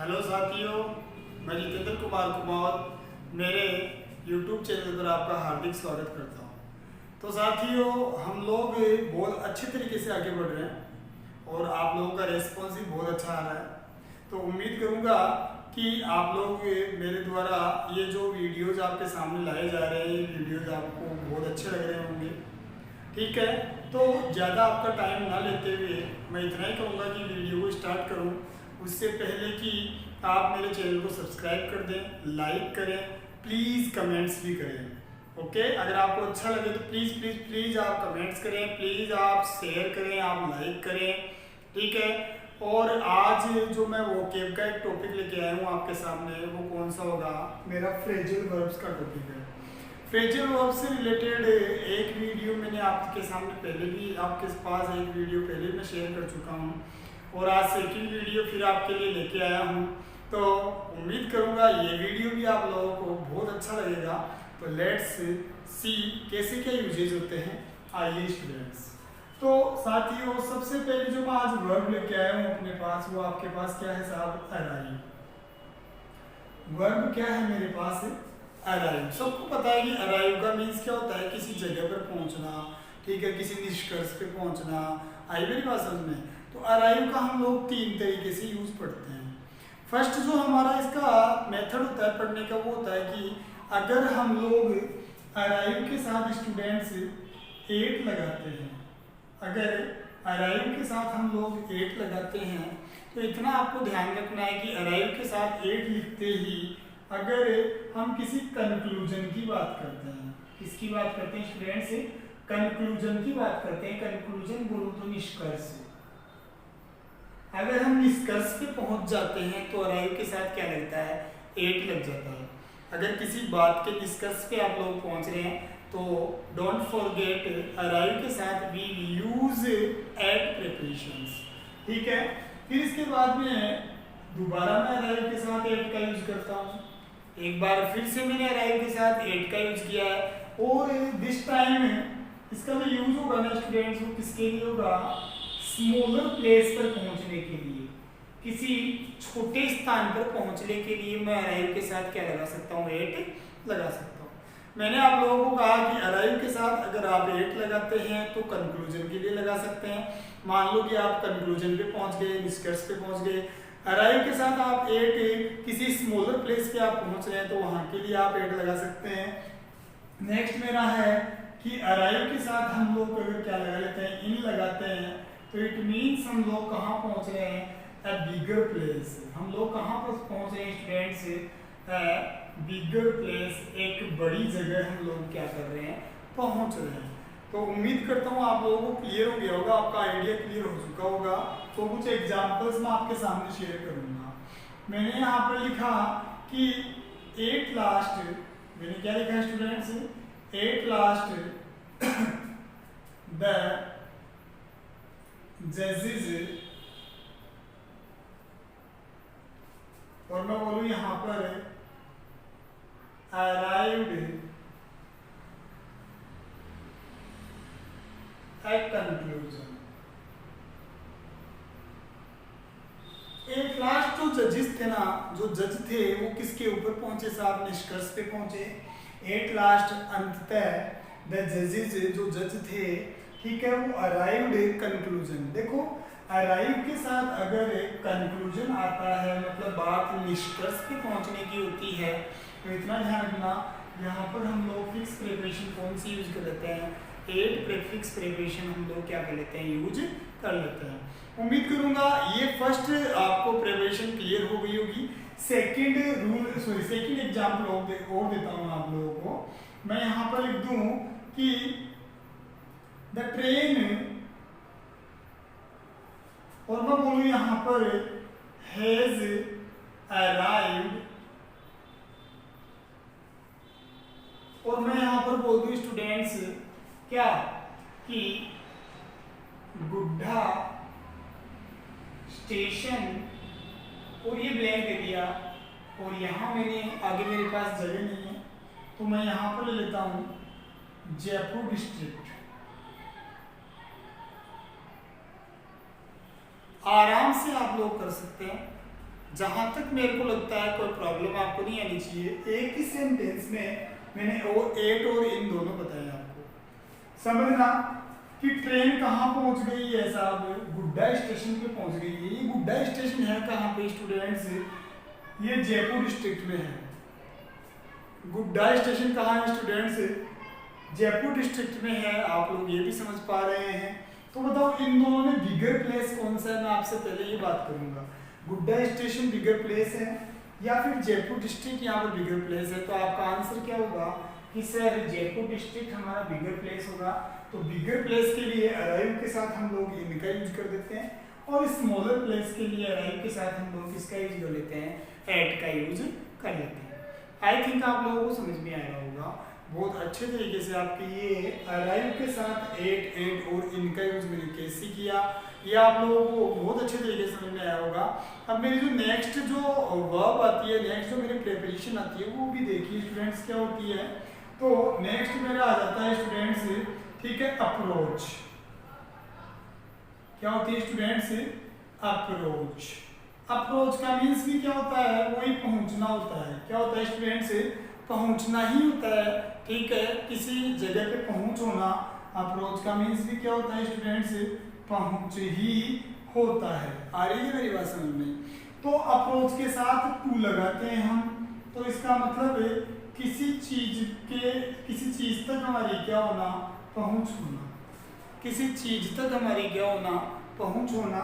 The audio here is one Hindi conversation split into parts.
हेलो साथियों, मैं जितेंद्र कुमार कुमावत मेरे YouTube चैनल पर आपका हार्दिक स्वागत करता हूं। तो साथियों, हम लोग बहुत अच्छे तरीके से आगे बढ़ रहे हैं और आप लोगों का रेस्पॉन्स भी बहुत अच्छा आ रहा है। तो उम्मीद करूंगा कि आप लोग मेरे द्वारा ये जो वीडियोज़ आपके सामने लाए जा रहे हैं, ये वीडियोज़ आपको बहुत अच्छे लग रहे होंगे। ठीक है, तो ज़्यादा आपका टाइम ना लेते हुए मैं इतना ही कहूँगा कि वीडियो को स्टार्ट करूँ उससे पहले कि आप मेरे चैनल को सब्सक्राइब कर दें, लाइक करें, प्लीज़ कमेंट्स भी करें। ओके, अगर आपको अच्छा लगे तो प्लीज़ प्लीज़ प्लीज़ आप कमेंट्स करें, प्लीज़ आप शेयर करें, आप लाइक करें। ठीक है, और आज जो मैं वोकैब का एक टॉपिक लेके आया हूँ आपके सामने, वो कौन सा होगा? मेरा फ्रेजल वर्ब्स का टॉपिक है। फ्रेजल वर्ब से रिलेटेड एक वीडियो मैंने आपके सामने पहले भी, आपके पास एक वीडियो पहले मैं शेयर कर चुका हूँ और आज सेकंड वीडियो फिर आपके लिए लेके आया हूँ। तो उम्मीद करूँगा ये वीडियो भी आप लोगों को बहुत अच्छा लगेगा। तो लेट्स सी कैसे क्या यूजेज होते हैं। आइए स्टूडेंट्स, तो साथियों सबसे पहले जो मैं आज वर्ब लेके आया हूँ अपने पास, वो आपके पास क्या है साहब? अराइव। वर्ब क्या है मेरे पास? अराइव। सबको पता है कि अराइव का मीन्स क्या होता है? किसी जगह पर पहुंचना। ठीक है, किसी निष्कर्ष पे पहुंचना। आई मेरी बात समझ में? तो अराइव का हम लोग तीन तरीके से यूज पढ़ते हैं। फर्स्ट जो हमारा इसका मेथड होता है पढ़ने का, वो होता है कि अगर हम लोग अराइव के साथ स्टूडेंट्स एट लगाते हैं, अगर अराइव के साथ हम लोग एट लगाते हैं तो इतना आपको ध्यान रखना है कि अराइव के साथ एट लिखते ही अगर हम किसी कंक्लूजन की बात करते हैं, किसकी बात करते हैं स्टूडेंट्स? कंक्लूजन की बात करते हैं। कंक्लूजन बोलो तो निष्कर्ष। अगर हम निष्कर्ष पे पहुंच जाते हैं तो अराइव के साथ क्या लगता है? एट लग जाता है। अगर किसी बात के निष्कर्ष पे आप लोग पहुंच रहे हैं तो डोंट फॉरगेट अराइव के साथ वी यूज एट प्रिपरेशंस। ठीक है, फिर इसके बाद में दोबारा मैं अराइव के साथ एट का यूज करता हूँ। एक बार फिर से मैंने अराइव के साथ एट का यूज किया है और दिस टाइम इसका जो यूज होगा ना स्टूडेंट्स, वो किसके लिए होगा? स्मॉलर प्लेस पर पहुंचने के लिए, किसी छोटे स्थान पर पहुंचने के लिए मैं अराइव के साथ क्या लगा सकता हूँ? एट लगा सकता हूँ। मैंने आप लोगों को कहा कि अराइव के साथ अगर आप एट लगाते हैं तो कंक्लूजन के लिए लगा सकते हैं। मान लो कि आप कंक्लूजन पे पहुंच गए, निष्कर्ष पे पहुंच गए, अराइव के साथ आप एट किसी स्मॉलर प्लेस पे आप पहुंच रहे हैं तो वहां के लिए आप एट लगा सकते हैं। नेक्स्ट मेरा है कि अराइव के साथ हम लोग अगर क्या लगा लेते हैं? इन लगाते हैं, तो इट मीन्स हम लोग कहाँ पहुंच रहे हैं? अ बिगर प्लेस। हम लोग कहाँ पर पहुंच रहे हैं स्टूडेंट्स? बिगर प्लेस, एक बड़ी जगह हम लोग क्या कर रहे हैं? पहुंच रहे हैं। तो उम्मीद करता हूँ आप लोगों को क्लियर हो गया होगा, आपका आइडिया क्लियर हो चुका होगा। तो कुछ एग्जांपल्स मैं आपके सामने शेयर करूंगा। मैंने यहाँ पर लिखा कि एट लास्ट, मैंने क्या लिखा है स्टूडेंट्स? एट लास्ट द जजेस, और मैं बोलूं यहां पर अराइव्ड एट कंक्लूजन। एक लास्ट जो जजेस थे ना, जो जज थे वो किसके ऊपर पहुंचे साहब? निष्कर्ष पे पहुंचे। एट लास्ट अंततः द जजेस, जो जज थे, ठीक है, वो अराइव्ड कंक्लूजन। देखो, अराइव के साथ अगर कंक्लूजन आता है मतलब बात निष्कर्ष पे पहुंचने की होती है, तो इतना ध्यान रखना यहाँ पर हम लोग फिक्स प्रिपरेशन कौन सी यूज कर लेते हैं? एट प्रीफिक्स प्रिपरेशन हम लोग क्या कर लेते हैं? यूज कर लेते हैं। उम्मीद करूंगा ये फर्स्ट आपको प्रिपरेशन क्लियर हो गई होगी। सेकंड एग्जाम्पल और देता हूँ आप लोगों को। मैं यहाँ पर लिख दूं कि द ट्रेन, और मैं बोलूं यहां पर हैज अराइव्ड, और मैं यहां पर बोल दूं स्टूडेंट्स क्या कि गुड्डा स्टेशन, और ये ब्लैंक दे दिया, और यहां मैंने आगे मेरे पास जगह नहीं है तो मैं यहां पर ले लेता हूं जयपुर डिस्ट्रिक्ट। आराम से आप लोग कर सकते हैं। जहां तक मेरे को लगता है कोई प्रॉब्लम आपको नहीं आनी चाहिए। एक ही सेंटेंस में मैंने वो एट और इन दोनों बताए आपको। समझना कि ट्रेन कहाँ पहुंच गई है साहब, गुड्डा स्टेशन पे पहुंच गई है। ये गुड्डा स्टेशन है कहाँ पे स्टूडेंट्स, ये जयपुर डिस्ट्रिक्ट में है। गुड्डा स्टेशन कहाँ है स्टूडेंट्स, जयपुर डिस्ट्रिक्ट में है। आप लोग ये भी समझ पा रहे हैं। तो बताओ इन दोनों में बिगर प्लेस कौन सा है, मैं आपसे पहले ये बात करूंगा। गुड्डा स्टेशन बिगर प्लेस है या फिर जयपुर डिस्ट्रिक्ट यहाँ पर बिगर प्लेस है। तो आपका आंसर क्या होगा कि सर जयपुर डिस्ट्रिक्ट हमारा बिगर प्लेस होगा। तो बिगर प्लेस के लिए अराइव के साथ हम लोग इनका यूज कर देते हैं, और स्मॉलर प्लेस के लिए अराइव के साथ हम लोग किसका यूज कर लेते हैं, एट का यूज कर लेते हैं। आई थिंक आप लोगों को समझ में आ रहा होगा। बहुत अच्छे तरीके से आपके ये अराइव के साथ एट और इनका यूज मैंने कैसे किया, ये आप लोगों को बहुत अच्छे तरीके से समझ में आया होगा। अब मेरी जो नेक्स्ट जो वर्ब आती है, नेक्स्ट जो मेरी प्रेपरेशन आती है, वो भी देखिए स्टूडेंट्स क्या होती है। तो नेक्स्ट मेरा आ जाता है स्टूडेंट्स, ठीक है, अप्रोच। क्या होती है स्टूडेंट्स, अप्रोच। अप्रोच का मीन्स भी क्या होता है, वही पहुंचना होता है। क्या होता है स्टूडेंट्स, पहुंचना ही होता है, ठीक है, किसी जगह पे पहुंच होना। अप्रोच का मीन्स भी क्या होता है स्टूडेंट्स, पहुंच ही होता है। आ रही है मेरी बात समझ में। तो अप्रोच के साथ टू लगाते हैं हम, तो इसका मतलब है किसी चीज तक हमारी क्या होना, पहुंच होना। किसी चीज तक हमारी क्या होना, पहुंच होना।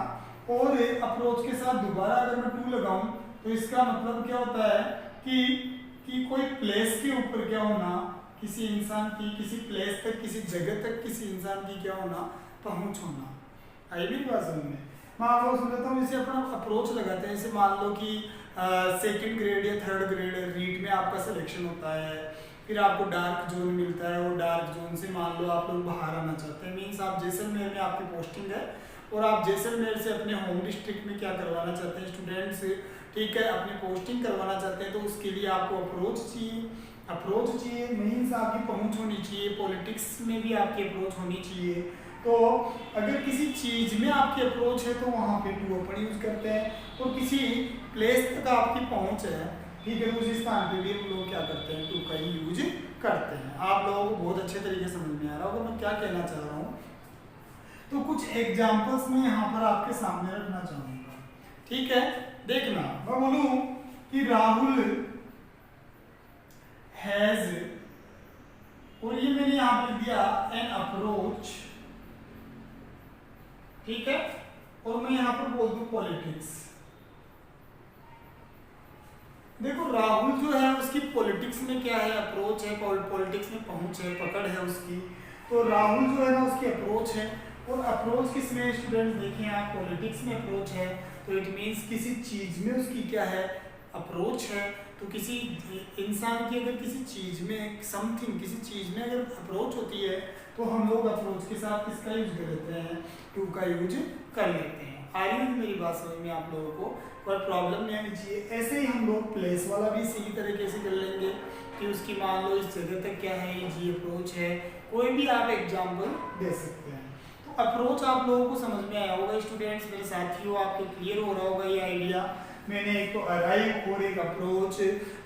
और अप्रोच के साथ दोबारा अगर मैं टू लगाऊं तो इसका मतलब क्या होता है कि कोई प्लेस के ऊपर क्या होना, किसी इंसान की किसी प्लेस तक, किसी जगह तक किसी इंसान की क्या होना, पहुंच होना। आई भी बात समझ में। मैं आप लोग समझता हूँ, जैसे अपना अप्रोच लगाते हैं। जैसे मान लो कि सेकंड ग्रेड या थर्ड ग्रेड रीट में आपका सिलेक्शन होता है, फिर आपको डार्क जोन मिलता है, और डार्क जोन से मान लो आप लोग बाहर आना चाहते हैं, मीन्स आप जैसलमेर में आपकी पोस्टिंग है और आप जैसलमेर से अपने होम डिस्ट्रिक्ट में क्या करवाना चाहते हैं स्टूडेंट्स, ठीक है, अपनी पोस्टिंग करवाना चाहते हैं। तो उसके लिए आपको अप्रोच चाहिए। अप्रोच चाहिए मीन्स आपकी पहुंच होनी चाहिए। पॉलिटिक्स में भी आपकी अप्रोच होनी चाहिए। तो अगर किसी चीज में आपकी अप्रोच है तो वहाँ पे टू अपन यूज करते हैं, और किसी प्लेस तक आपकी पहुंच है, ठीक है, उस स्थान पे भी हम लोग क्या करते हैं, टू का ही यूज करते हैं। आप लोगों को बहुत अच्छे तरीके से समझ में आ रहा होगा मैं क्या कहना चाह रहा हूँ। तो कुछ एग्जाम्पल्स मैं यहाँ पर आपके सामने रखना चाहूंगा, ठीक है। देखना, मैं बोलूं कि राहुल हैज, और ये मैंने यहाँ पे दिया एन अप्रोच, ठीक है, और मैं यहाँ पर बोल दूं पॉलिटिक्स। देखो राहुल जो है उसकी पॉलिटिक्स में क्या है, अप्रोच है, पॉलिटिक्स में पहुंच है, पकड़ है उसकी। तो राहुल जो है ना उसकी अप्रोच है, और अप्रोच किस में स्टूडेंट देखें आप, पॉलिटिक्स में अप्रोच है। तो इट मीन्स किसी चीज में उसकी क्या है, अप्रोच है। तो किसी इंसान की अगर किसी चीज में समथिंग, किसी चीज में अगर अप्रोच होती है तो हम लोग अप्रोच के साथ किसका यूज कर लेते हैं, टू का यूज कर लेते हैं। आ रही है मेरी बात समझ में आप लोगों को, कोई प्रॉब्लम नहीं आनी चाहिए। ऐसे ही हम लोग प्लेस वाला भी इसी तरीके से कर लेंगे कि उसकी मान लो इस जगह तक क्या है, ये जी अप्रोच है। कोई भी आप एग्जाम्पल दे सकते हैं। तो अप्रोच आप लोगों को समझ में आया होगा स्टूडेंट्स, मेरे साथियों, आपको क्लियर हो रहा होगा ये आइडिया। मैंने एक तो अराइव और एक अप्रोच,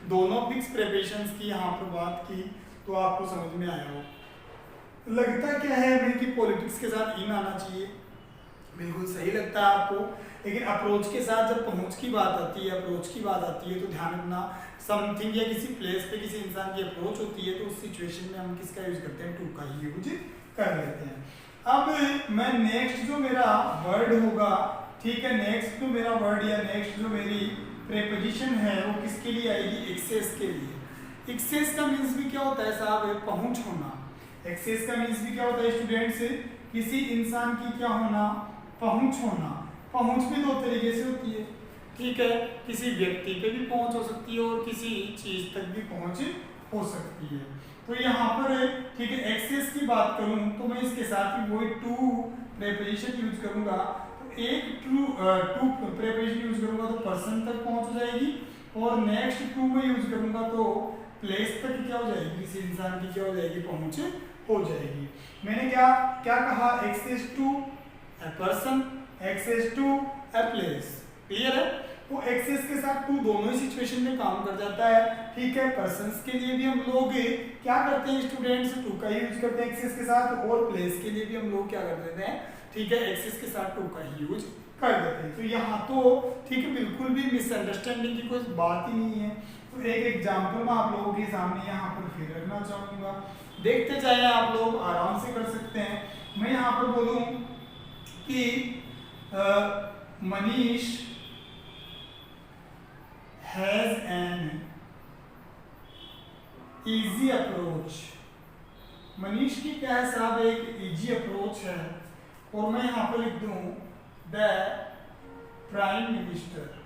दोनों फिक्स प्रिपरेशंस की यहाँ पर बात की, तो आपको समझ में आया हो। लगता क्या है हमें कि पॉलिटिक्स के साथ इन आना चाहिए, बिल्कुल सही लगता है आपको। लेकिन अप्रोच के साथ जब पहुंच की बात आती है, अप्रोच की बात आती है, तो ध्यान रखना समथिंग या किसी प्लेस पे किसी इंसान की अप्रोच होती है तो उस सिचुएशन में हम किसका यूज करते हैं, टू का ही यूज कर लेते हैं। अब मैं नेक्स्ट जो मेरा वर्ड होगा, ठीक है, नेक्स्ट जो मेरा वर्ड या नेक्स्ट जो मेरी प्रेपोजिशन है वो किसके लिए आएगी, एक्सेस के लिए। एक्सेस का मीन्स भी क्या होता है साहब, पहुंच होना। एक्सेस का मीन्स भी क्या होता है स्टूडेंट्स, किसी इंसान की क्या होना, पहुंच होना। पहुंच भी दो तरीके से होती है, ठीक है, किसी व्यक्ति पे भी पहुंच हो सकती है और किसी चीज तक भी पहुंच हो सकती है। तो यहाँ पर ठीक है, एक्सेस की बात करूं तो मैं इसके साथ ही वही टू प्रेपोजिशन यूज करूंगा। तो एक टू प्रेपोजिशन यूज करूंगा तो पर्सन तक पहुंच जाएगी, और नेक्स्ट टू में यूज करूंगा तो प्लेस तक क्या हो जाएगी, किसी इंसान की क्या हो जाएगी, पहुंच हो जाएगी। मैंने क्या कहा, access to a person, access to a place. Clear है। तो एक्सेस के साथ टू दोनों ही सिचुएशन में काम कर जाता है। ठीक है, पर्सन्स के लिए भी हम लोग क्या करते हैं स्टूडेंट्स, टू का यूज करते हैं एक्सेस के साथ, और प्लेस के लिए भी हम लोग क्या कर देते हैं, ठीक है, एक्सेस के साथ टू का ही यूज कर देते हैं। तो यहाँ तो ठीक है, बिल्कुल भी मिसअंडरस्टैंडिंग की कोई बात ही नहीं है। तो एक एग्जाम्पल मैं आप लोगों के सामने यहाँ पर फिर रखना चाहूँगा, देखते जाए, आप लोग आराम से कर सकते हैं। मैं यहाँ पर बोलूँ कि Manish has an easy approach. Manish की क्या है साहब, एक इजी अप्रोच है, और मैं यहाँ पर लिख दूँ द प्राइम मिनिस्टर।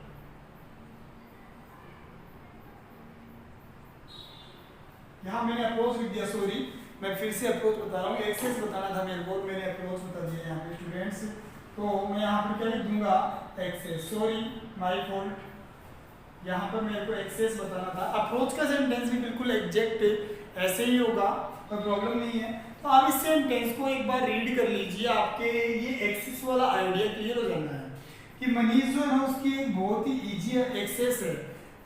यहाँ मैंने अप्रोच लिख दिया, सॉरी मैं फिर से अप्रोच बता रहा हूँ, एक्सेस बताना था मेरे को, मैंने अप्रोच बता दिया यहाँ पे स्टूडेंट्स। तो मैं यहाँ पर क्या लिख दूंगा, एक्सेस, सॉरी माय फॉल्ट, यहाँ पर मेरे को एक्सेस बताना था। अप्रोच का सेंटेंस भी बिल्कुल एग्जैक्ट ऐसे ही होगा, कोई प्रॉब्लम नहीं है। तो आप इस सेंटेंस को एक बार रीड कर लीजिए, आपके ये एक्सेस वाला आइडिया क्लियर हो जाना है कि मनीष जो है ना, उसकी एक बहुत ही ईजी एक्सेस है,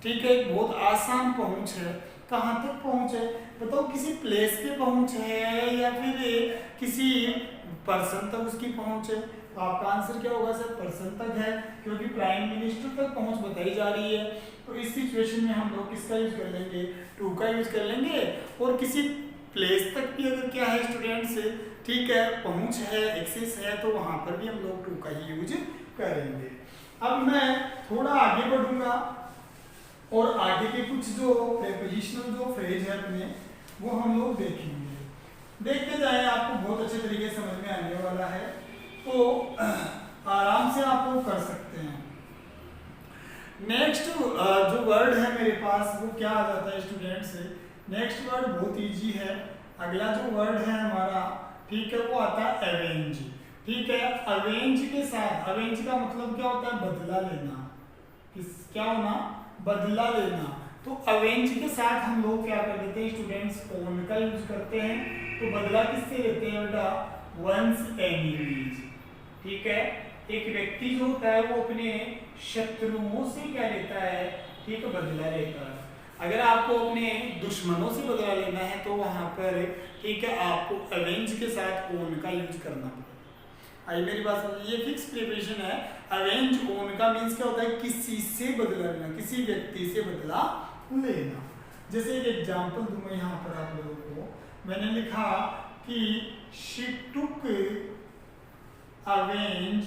ठीक है, एक बहुत आसान पहुंच है। कहाँ तक पहुंच है बताओ, किसी प्लेस पे पहुंच है या फिर किसी पर्सन तक उसकी पहुंच है? तो आपका आंसर क्या होगा सर, पर्सन तक है, क्योंकि प्राइम मिनिस्टर तक पहुंच बताई जा रही है। तो इस सिचुएशन में हम लोग किसका यूज कर लेंगे, टू का यूज कर लेंगे। और किसी प्लेस तक भी अगर क्या है स्टूडेंट्स, ठीक है, पहुंच है, एक्सेस है, तो वहां पर भी हम लोग टू का ही यूज करेंगे। अब मैं थोड़ा आगे बढ़ूंगा और आगे के कुछ जो प्रीपोजिशनल जो फ्रेज है अपने, वो हम लोग देखेंगे। देखते जाए, आपको बहुत अच्छे तरीके से समझ में आने वाला है, तो आराम से आप लोग कर सकते हैं। नेक्स्ट जो वर्ड है मेरे पास, वो क्या आ जाता है स्टूडेंट्स, नेक्स्ट वर्ड बहुत इजी है। अगला जो वर्ड है हमारा, ठीक है, वो आता है अवेंज। ठीक है, अवेंज के साथ, अवेंज का मतलब क्या होता है, बदला लेना, क्या होना, बदला लेना। तो अवेंज के साथ हम लोग क्या कर देते हैं स्टूडेंट्स, ओन का यूज करते हैं। तो बदला किससे लेते हैं बेटा, वंस एनिमीज। ठीक है, एक व्यक्ति जो होता है वो अपने शत्रुओं से क्या लेता है, ठीक है, बदला लेता है। अगर आपको अपने दुश्मनों से बदला लेना है तो वहां पर, ठीक है, आपको अवेंज के साथ ओन का यूज करना पड़ेगा। आई मेरी बात समझिए, ये फिक्स प्रिपरेशन है। अवेंज ओन का मीन्स क्या होता है, किसी से बदला लेना, किसी व्यक्ति से बदला लेना। जैसे एक एग्जांपल दूं मैं यहाँ पर आप लोगों को, मैंने लिखा कि शी टुक अवेंज,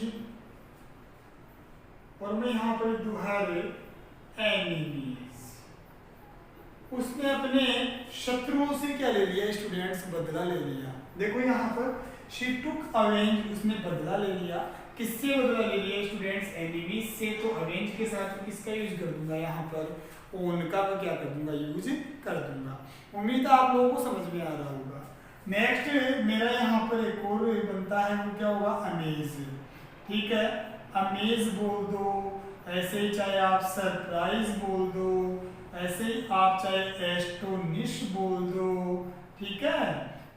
और मैं यहाँ पर लिख दूं हर एनिमीज। उसने अपने शत्रुओं से क्या ले लिया स्टूडेंट्स, बदला ले लिया। देखो यहाँ पर शी टुक अवेंज, उसने बदला ले लिया। किससे बदला ले लिया स्टूडेंट्स, एनिमीज से। तो अवेंज के साथ किसका यूज कर दूंगा, यहाँ पर ओन का क्या कर दूंगा, यूज कर दूंगा। उम्मीद है आप लोगों को समझ में आ रहा होगा। नेक्स्ट मेरा यहाँ पर एक और बनता है, वो क्या होगा, अमेज। ठीक है, अमेज बोल दो, ऐसे ही चाहे आप सरप्राइज बोल दो, ऐसे ही आप चाहे एस्टोनिश बोल दो, ठीक है,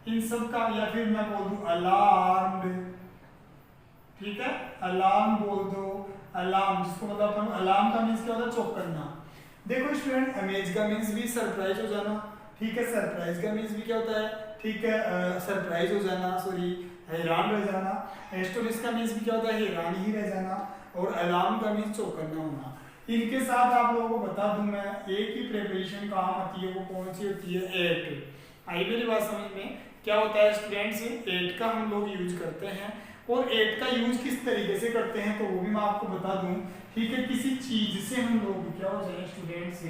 इन सब का, या फिर मैं बोल दूं अलार्म्ड। ठीक है, अलार्म बोल दो, अलार्म, जिसको मतलब अपन अलार्म का मीन्स क्या होता है, चौक करना। देखो स्टूडेंट, अमेज का मीन्स भी सरप्राइज हो जाना, ठीक है, सरप्राइज का मीन्स भी क्या होता है, ठीक है, सरप्राइज हो जाना, सॉरी, हैरान रह जाना। एस्टोनिश का मीन्स भी क्या होता है, हैरान ही रह जाना। और अलार्म का मीन्स चौक करना होना। इनके साथ आप लोगों को बता दूं मैं, एक ही प्रिपरेशन कहाँ आती है, वो कौन सी होती है, एट। आई मेरी बात समझ में, क्या होता है स्टूडेंट्स, एट का हम लोग यूज करते हैं। और एट का यूज किस तरीके से करते हैं, तो वो भी मैं आपको बता दूं। ठीक है, किसी चीज से हम लोग क्या हो जाए स्टूडेंट्स,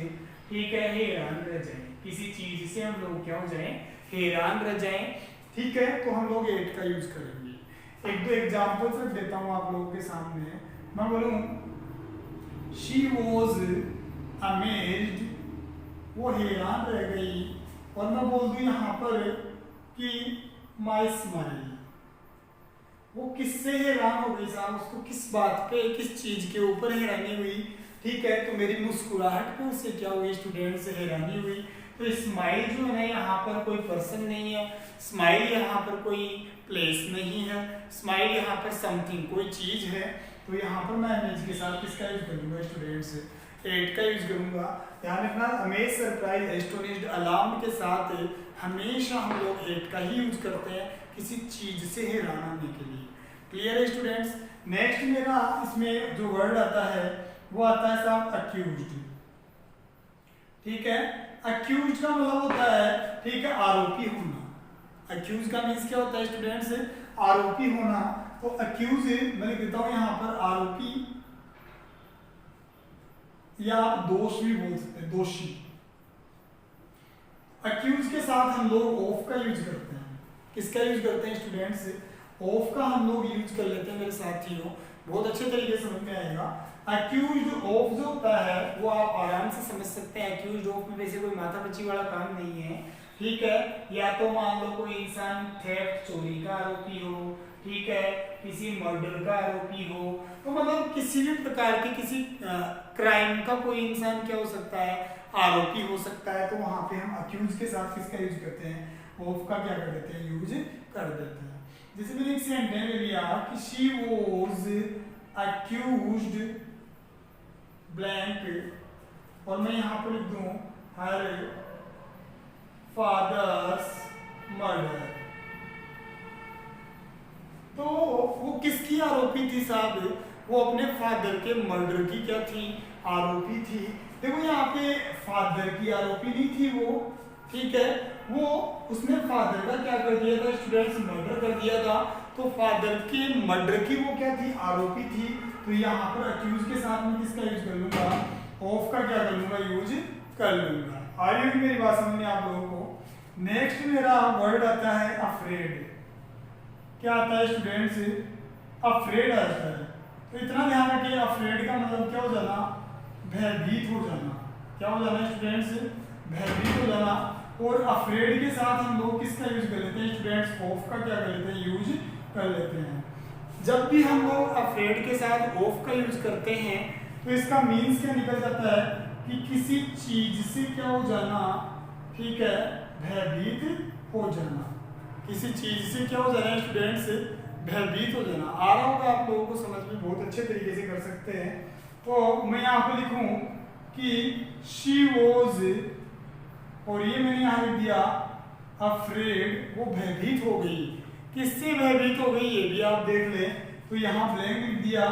ठीक है, हैरान रह जाए। किसी चीज से हम लोग क्या हो जाए, हैरान रह जाए। ठीक है, तो हम लोग एट का यूज करेंगे। एक दो एग्जाम्पल्स रख देता हूँ आप लोगों के सामने। मैं बोलूँ शी वॉज अमेज्ड, वो हैरान रह गई। और मैं बोल दूं यहाँ पर कि माई स्माइल, वो किससे हैरान हो गई साहब, उसको किस बात पे, किस चीज के ऊपर हैरानी हुई। ठीक है, तो मेरी मुस्कुराहट पे उससे क्या हुई स्टूडेंट, से हैरानी हुई। तो स्माइल जो है यहाँ पर कोई पर्सन नहीं है, स्माइल यहाँ पर कोई प्लेस नहीं है, स्माइल यहाँ पर समथिंग, कोई चीज है। तो यहाँ पर मैं अमेज के साथ किसका यूज करूंगा स्टूडेंट्स, एट का यूज करूंगा। ध्यान रखना, अमेज, सरप्राइज, एस्टोनिश्ड, अलार्म के साथ हमेशा हम लोग एट का ही यूज करते हैं किसी चीज से हैरान होने के लिए। क्लियर है स्टूडेंट्स। नेक्स्ट मेरा इसमें जो वर्ड आता है वो आता है साहब अक्यूज्ड। ठीक है, अक्यूज्ड का मतलब होता है, ठीक है, आरोपी होना। अक्यूज का मीन्स क्या होता है स्टूडेंट्स, आरोपी होना। तो अक्यूज मैं लिख देता हूं यहाँ पर आरोपी, या आप दोष भी बोल सकते हैं, दोषी। अक्यूज के साथ हम लोग ऑफ का यूज करते हैं। किसका यूज करते हैं स्टूडेंट्स, ऑफ का हम लोग यूज कर लेते हैं मेरे साथियों, बहुत अच्छे तरीके से समझ में आएगा। अक्यूज्ड ऑफ जो होता है वो आप आराम से समझ सकते हैं। अक्यूज्ड ऑफ में वैसे कोई माथा पच्ची वाला काम नहीं है, ठीक है। या तो मान लो कोई इंसान थेफ्ट, चोरी का आरोपी हो, ठीक है, किसी मर्डर का आरोपी हो, तो मतलब किसी भी प्रकार के किसी क्राइम का कोई इंसान क्या हो सकता है, आरोपी हो सकता है। तो वहां पे हम अक्यूज के साथ किसका यूज करते हैं, ऑफ का क्या कर देते हैं, यूज कर देते हैं। जैसे मैंने एक सेंटेंस लिया कि शी वाज अक्यूज्ड ब्लैंक, और मैं यहाँ पर लिख दूं हर फादर्स मर्डर। तो वो किसकी आरोपी थी साहब, वो अपने फादर के मर्डर की क्या थी, आरोपी थी। देखो यहाँ पे फादर की आरोपी नहीं थी वो, ठीक है, वो उसने फादर का क्या कर दिया था स्टूडेंट्स, मर्डर कर दिया था। तो फादर के मर्डर की वो क्या थी, आरोपी थी। तो यहाँ पर अक्यूज के साथ में किसका यूज कर लूंगा, ऑफ का क्या कर लूंगा, यूज कर लूंगा। आइए मेरी बात समझ में आप लोगों को। नेक्स्ट मेरा वर्ड आता है अफ्रेड। क्या आता है स्टूडेंट्स, अफ्रेड आता है। तो इतना ध्यान रखिए, अफ्रेड का मतलब क्या हो जाना, भयभीत हो जाना। क्या हो जाना स्टूडेंट्स, भयभीत हो जाना। और अफ्रेड के साथ हम लोग किसका यूज कर लेते हैं स्टूडेंट्स, ऑफ का क्या कर लेते हैं, यूज कर लेते हैं। जब भी हम लोग अफ्रेड के साथ ऑफ का यूज करते हैं तो इसका मीन्स क्या निकल जाता है कि किसी चीज से क्या हो जाना, ठीक है, भयभीत हो जाना। किसी चीज से क्या हो जाना स्टूडेंट्स, भयभीत हो जाना। आ रहा होगा आप लोगों को समझ में, बहुत अच्छे तरीके से कर सकते हैं। तो मैं यहाँ पे लिखूं कि शी वॉज, और ये मैंने यहाँ लिख दिया अफ्रेड, वो भयभीत हो गई। किससे भयभीत हो गई ये भी आप देख लें, तो यहाँ ब्लैंक लिख दिया,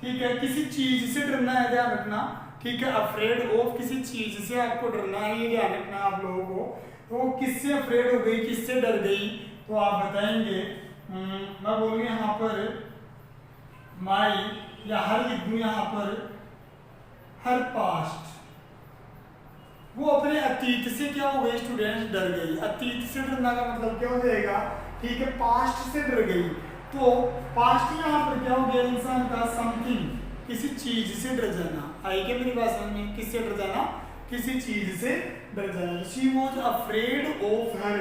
ठीक है। किसी चीज से डरना है, ध्यान रखना, ठीक है। अफ्रेड ऑफ किसी चीज से आपको डरना है, ये ध्यान रखना आप लोगों को। तो किससे अफ्रेड हो गई, किससे डर गई, तो आप बताएंगे, मैं बोलूंगा यहाँ पर माई, या हर लिख दूं यहाँ पर हर पास्ट। वो अपने अतीत से क्या हो गई स्टूडेंट्स, डर गई। अतीत से डरना का मतलब क्या हो जाएगा, ठीक है, पास्ट से डर गई। तो पास्ट यहाँ पर क्या हो गया इंसान का, समथिंग, किसी चीज से डर जाना। आई क्या मेरी बात समझ में, किससे डर जाना, किसी चीज से डर जाना। She was afraid of her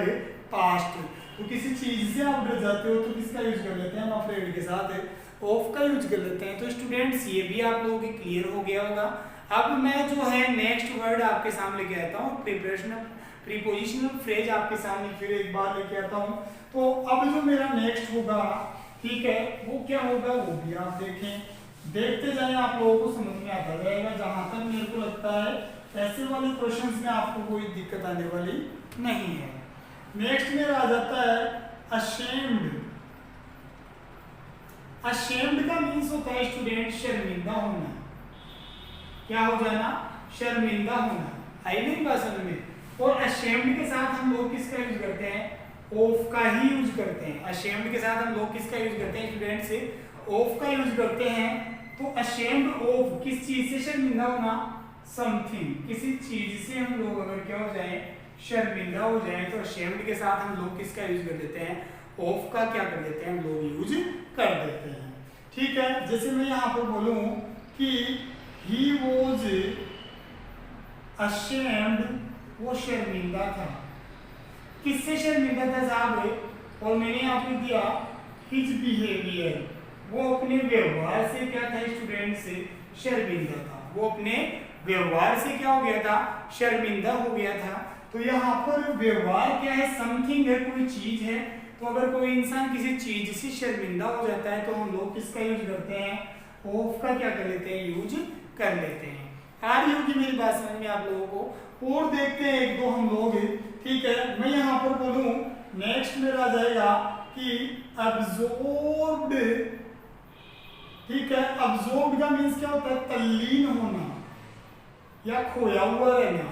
past. तो किसी चीज से आप डर जाते हो तो किसका यूज कर लेते हैं हम, अफ्रेड के साथ ऑफ का यूज कर लेते हैं। तो स्टूडेंट्स ये भी आप लोगों के क्लियर हो गया होगा। अब मैं जो है नेक्स्ट वर्ड आपके सामने लेके आता हूँ, प्रीपोजिशनल फ्रेज आपके सामने फिर एक बार लेके आता हूँ। तो अब जो मेरा नेक्स्ट होगा, ठीक है, वो क्या होगा वो भी आप देखें, देखते जाएं, आप लोगों को समझ में आता जाएगा। जहां तक मेरे को लगता है ऐसे वाले क्वेश्चंस में आपको कोई दिक्कत आने वाली नहीं है। नेक्स्ट मेरा आ जाता है अशेम्ड। अशेम्ड का मीन्स होता है स्टूडेंट शर्मिंदा होना। क्या हो जाना, शर्मिंदा होना। आई मेरी बात समझ में। और अशेम्ड के साथ हम लोग किसका यूज करते हैं, ऑफ का ही यूज करते हैं। अशेम्ड के साथ हम लोग किसका यूज करते हैं स्टूडेंट से, ऑफ का यूज करते हैं। तो अशेम्ड ऑफ किस चीज से शर्मिंदा होना, समथिंग, किसी चीज से हम लोग अगर क्या हो जाए, शर्मिंदा हो जाए, तो अशेम्ड के साथ हम लोग किसका यूज कर देते हैं, ऑफ का क्या कर देते हैं हम लोग यूज कर देते हैं। ठीक है, जैसे मैं यहाँ पर बोलूं कि ही वॉज अशेम्ड, वो शर्मिंदा था। किससे शर्मिंदा था साहब, और मैंने यहाँ पे दिया हिज बिहेवियर, वो अपने व्यवहार से क्या था स्टूडेंट से शर्मिंदा था। वो अपने व्यवहार से क्या हो गया था, शर्मिंदा हो गया था। तो यहाँ पर व्यवहार क्या है, समथिंग है, कोई चीज है। तो अगर कोई इंसान किसी चीज से शर्मिंदा हो जाता है तो हम लोग किसका यूज करते हैं, ऑफ का क्या कर लेते हैं, यूज कर लेते हैं। आ रही होगी मेरी बात समझ में आप लोगों को। और देखते हैं एक दो हम लोग, ठीक है। मैं यहाँ पर बोलूं नेक्स्ट मेरा आ जाएगा कि अब्जॉर्ब्ड, ठीक है। अब्जॉर्ब्ड का मीन्स क्या होता है, तल्लीन होना या खोया हुआ रहना।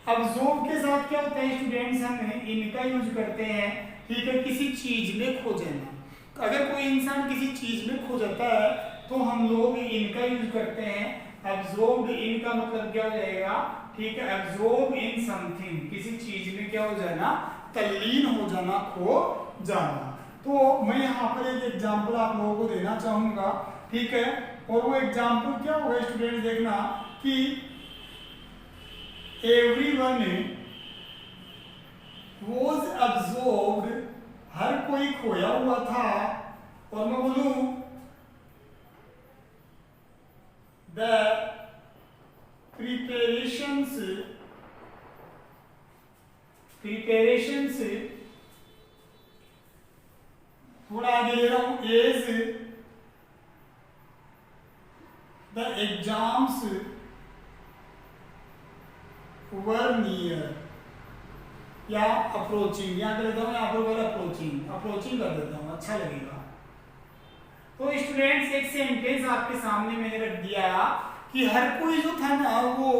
अब्जॉर्ब के साथ क्या होता है स्टूडेंट्स, हम इनका यूज करते हैं, ठीक है, किसी चीज में खो जाना। अगर कोई इंसान किसी चीज में खो जाता है तो हम लोग इनका यूज करते हैं। अब्जॉर्ब्ड इन का मतलब क्या हो जाएगा, ठीक है, अब्जॉर्ब इन समथिंग, किसी चीज में क्या हो जाना, तल्लीन हो जाना, खो जाना। तो मैं यहाँ पर एक एग्जांपल आप लोगों को देना चाहूंगा, ठीक है। और वो एग्जांपल क्या होगा स्टूडेंट, देखना कि एवरीवन वाज अब्जॉर्ब्ड, हर कोई खोया हुआ था। और मैं बोलूं द preparations थोड़ा आगे ले रहा हूं, as the exams were near, या अप्रोचिंग, यहाँ कर देता हूँ, यहाँ पर अप्रोचिंग कर देता हूँ, अच्छा लगेगा। तो स्टूडेंट्स एक सेंटेंस आपके सामने मैंने रख दिया कि हर कोई जो था ना वो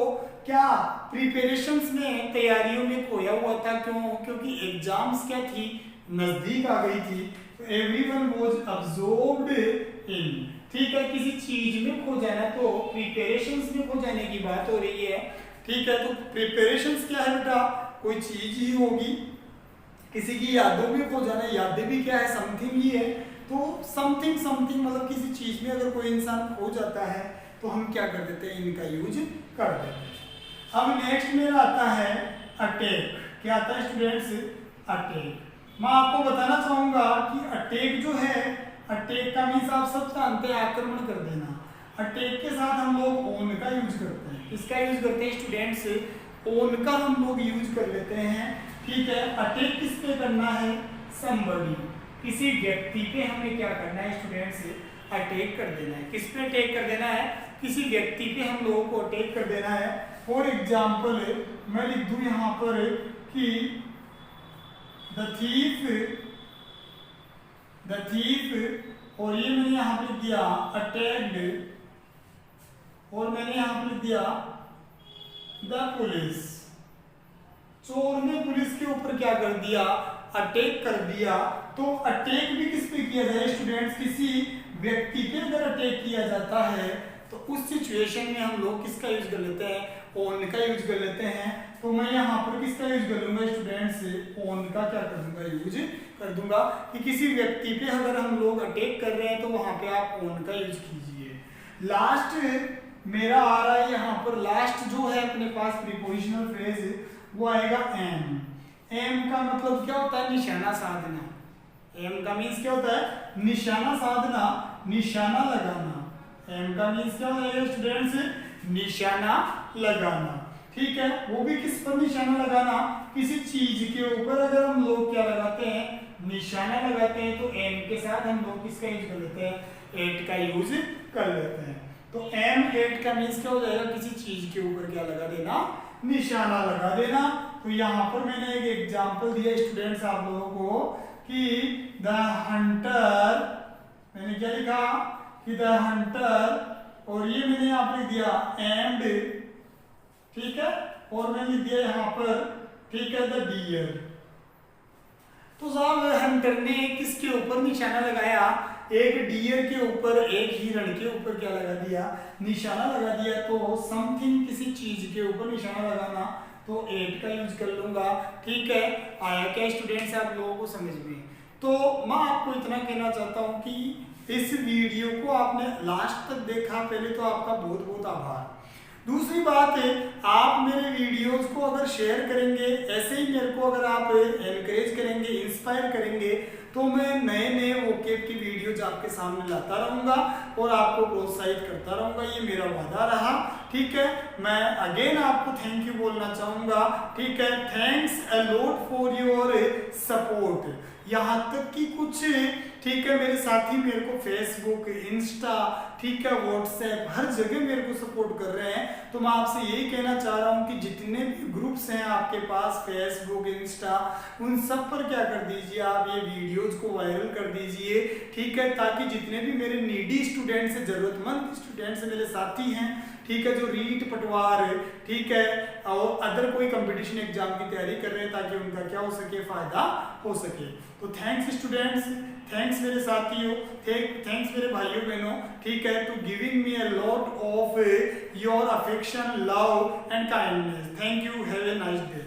क्या प्रिपरेशंस में, तैयारियों में खोया हुआ था। क्यों? क्योंकि एग्जाम्स क्या थी, नजदीक आ गई थी। तो एवरीवन वाज अब्सॉर्ब्ड इन, ठीक है, किसी चीज में खो जाना, तो प्रिपरेशंस में खो जाने की बात हो रही है, ठीक है। तो प्रिपरेशंस क्या है बेटा, कोई चीज ही होगी। किसी की यादों में खो जाना, यादें भी क्या है, समथिंग ही है। तो समथिंग मतलब किसी चीज में अगर कोई इंसान खो जाता है तो हम क्या कर देते हैं, इनका यूज कर देते हैं। अब नेक्स्ट मेरा आता है अटैक। क्या आता है स्टूडेंट्स, अटैक। मैं आपको बताना चाहूंगा कि अटैक जो है, अटैक का मीन्स आप सब जानते हैं, आक्रमण कर देना। अटैक के साथ हम लोग ओन का यूज करते हैं। इसका यूज करते हैं स्टूडेंट्स, ओन का हम लोग यूज कर लेते हैं, ठीक है। अटैक किस पे करना है, somebody, किसी व्यक्ति पे हमें क्या करना है स्टूडेंट्स, अटैक कर देना है। किस पे अटैक कर देना है, किसी व्यक्ति पे हम लोगों को अटैक कर देना है। फॉर एग्जाम्पल मैं लिख दूं यहाँ पर कि द थीफ, और ये मैंने यहाँ पे लिख दिया अटैक्ड, और मैंने यहाँ पे लिख दिया द पुलिस। चोर ने पुलिस के ऊपर क्या कर दिया, अटैक कर दिया। तो अटैक भी किस पे किया जाए स्टूडेंट्स, किसी व्यक्ति पे अगर अटैक किया जाता है तो उस सिचुएशन में हम लोग किसका यूज कर लेते हैं, ओन का यूज कर लेते हैं। तो मैं यहाँ पर किसका यूज कर लूंगा स्टूडेंट्स, ओन का क्या कर दूंगा, यूज कर दूंगा। कि किसी व्यक्ति पे अगर हम लोग अटैक कर रहे हैं तो वहां पे आप ओन का यूज कीजिए। लास्ट मेरा आ रहा है यहाँ पर, लास्ट जो है अपने पास प्रीपोजिशनल फ्रेज, वो आएगा एम। एम का मतलब क्या होता है, निशाना साधना। एम का मीन्स क्या होता है, निशाना साधना, निशाना लगाना। एम का मीन्स क्या होता है स्टूडेंट्स, निशाना लगाना, ठीक है। वो भी किस पर निशाना लगाना, किसी चीज के ऊपर अगर हम लोग क्या लगाते हैं, निशाना लगाते हैं, तो एम के साथ हम लोग किसका यूज कर लेते हैं, एट का यूज कर लेते हैं। तो एम एट का मीन्स क्या हो जाएगा, किसी चीज के ऊपर क्या लगा देना, निशाना लगा देना। तो यहाँ पर मैंने एक एग्जाम्पल दिया स्टूडेंट्स आप लोगों को कि द हंटर, मैंने क्या लिखा कि द हंटर, और ये मैंने यहाँ पर लिख दिया एंड, ठीक है, और मैंने लिख दिया यहाँ पर, ठीक है, द डियर। तो साहब हंटर ने किसके ऊपर निशाना लगाया, एक डियर के ऊपर, एक हिरण के ऊपर क्या लगा दिया, निशाना लगा दिया। तो समथिंग किसी चीज के ऊपर निशाना लगाना, तो एट का यूज कर लूंगा, ठीक है। आया क्या स्टूडेंट्स आप लोगों को समझ में। तो मैं आपको इतना कहना चाहता हूं कि इस वीडियो को आपने लास्ट तक देखा, पहले तो आपका बहुत बहुत आभार। दूसरी बात है, आप मेरे वीडियोस को अगर शेयर करेंगे, ऐसे ही मेरे को अगर आप एनकरेज करेंगे, इंस्पायर करेंगे, तो मैं नए नए वोकेब की वीडियोज आपके सामने लाता रहूंगा और आपको प्रोत्साहित करता रहूंगा। ये मेरा वादा रहा, ठीक है, मैं अगेन आपको थैंक यू बोलना चाहूंगा, ठीक है, thanks a lot for your support. यहाँ तक कि कुछ, ठीक है, मेरे साथी मेरे को फेसबुक, इंस्टा, ठीक है, व्हाट्सएप, हर जगह मेरे को सपोर्ट कर रहे हैं। तो मैं आपसे यही कहना चाह रहा हूँ कि जितने भी ग्रुप्स हैं आपके पास, फेसबुक, इंस्टा, उन सब पर क्या कर दीजिए, आप ये वीडियोज को वायरल कर दीजिए, ठीक है, ताकि जितने भी मेरे नीडी स्टूडेंट्स, जरूरतमंद स्टूडेंट्स मेरे साथी हैं, ठीक है, जो रीट, पटवार, ठीक है, और अदर कोई कंपटीशन एग्जाम की तैयारी कर रहे हैं, ताकि उनका क्या हो सके, फायदा हो सके। तो थैंक्स स्टूडेंट्स, थैंक्स मेरे साथियों, थैंक्स मेरे भाइयों बहनों, ठीक है, to giving me a lot of your affection, love and kindness. Thank you, have a nice day.